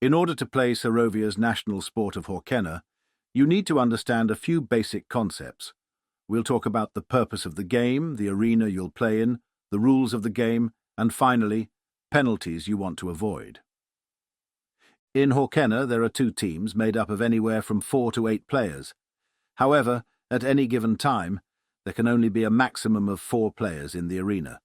In order to play Sarovia's national sport of Hoquenna, you need to understand a few basic concepts. We'll talk about the purpose of the game, the arena you'll play in, the rules of the game, and finally, penalties you want to avoid. In Hoquenna, there are 2 teams made up of anywhere from 4 to 8 players. However, at any given time, there can only be a maximum of 4 players in the arena.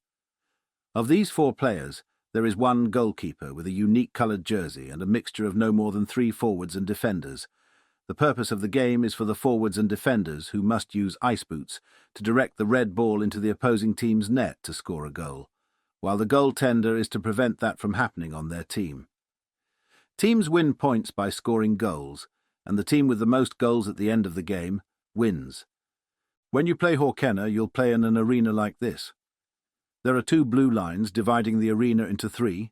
Of these 4 players, there is one goalkeeper with a unique coloured jersey and a mixture of no more than 3 forwards and defenders. The purpose of the game is for the forwards and defenders, who must use ice boots, to direct the red ball into the opposing team's net to score a goal, while the goaltender is to prevent that from happening on their team. Teams win points by scoring goals, and the team with the most goals at the end of the game wins. When you play Hoquenna, you'll play in an arena like this. There are 2 blue lines dividing the arena into 3,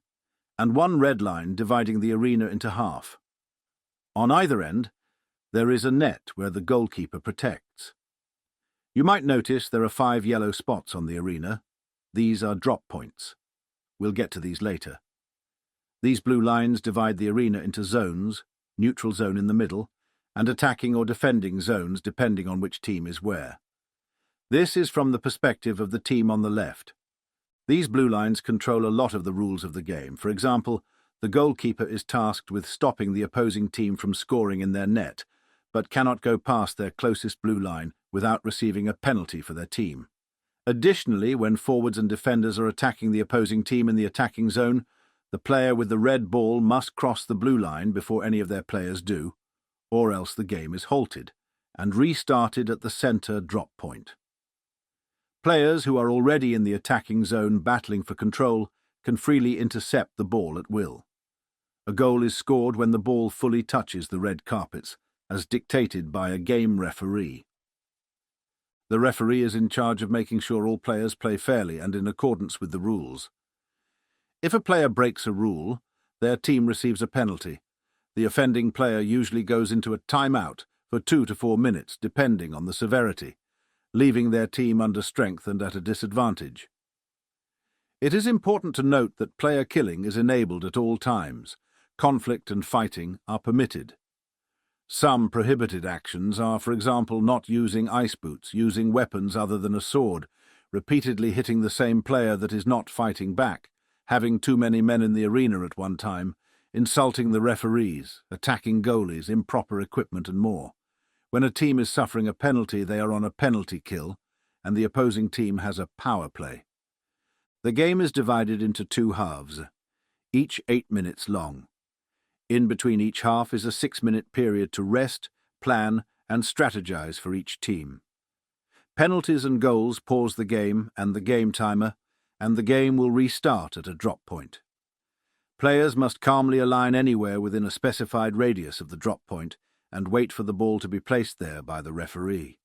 and 1 red line dividing the arena into half. On either end, there is a net where the goalkeeper protects. You might notice there are 5 yellow spots on the arena. These are drop points. We'll get to these later. These blue lines divide the arena into zones, neutral zone in the middle, and attacking or defending zones depending on which team is where. This is from the perspective of the team on the left. These blue lines control a lot of the rules of the game. For example, the goalkeeper is tasked with stopping the opposing team from scoring in their net, but cannot go past their closest blue line without receiving a penalty for their team. Additionally, when forwards and defenders are attacking the opposing team in the attacking zone, the player with the red ball must cross the blue line before any of their players do, or else the game is halted and restarted at the centre drop point. Players who are already in the attacking zone battling for control can freely intercept the ball at will. A goal is scored when the ball fully touches the red carpets, as dictated by a game referee. The referee is in charge of making sure all players play fairly and in accordance with the rules. If a player breaks a rule, their team receives a penalty. The offending player usually goes into a timeout for 2 to 4 minutes, depending on the severity, leaving their team under strength and at a disadvantage. It is important to note that player killing is enabled at all times. Conflict and fighting are permitted. Some prohibited actions are, for example, not using ice boots, using weapons other than a sword, repeatedly hitting the same player that is not fighting back, having too many men in the arena at one time, insulting the referees, attacking goalies, improper equipment and more. When a team is suffering a penalty, they are on a penalty kill, and the opposing team has a power play. The game is divided into 2 halves, each 8 minutes long. In between each half is a 6-minute period to rest, plan, and strategize for each team. Penalties and goals pause the game and the game timer, and the game will restart at a drop point. Players must calmly align anywhere within a specified radius of the drop point and wait for the ball to be placed there by the referee.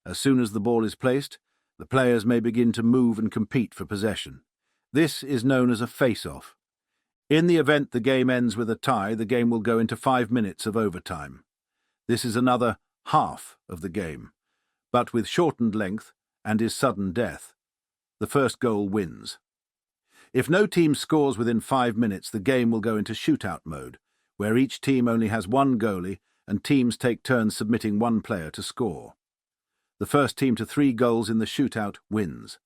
As soon as the ball is placed, the players may begin to move and compete for possession. This is known as a face-off. In the event the game ends with a tie, the game will go into 5 minutes of overtime. This is another half of the game, but with shortened length and is sudden death. The first goal wins. If no team scores within 5 minutes, the game will go into shootout mode, where each team only has 1 goalie and teams take turns submitting 1 player to score. The first team to 3 goals in the shootout wins.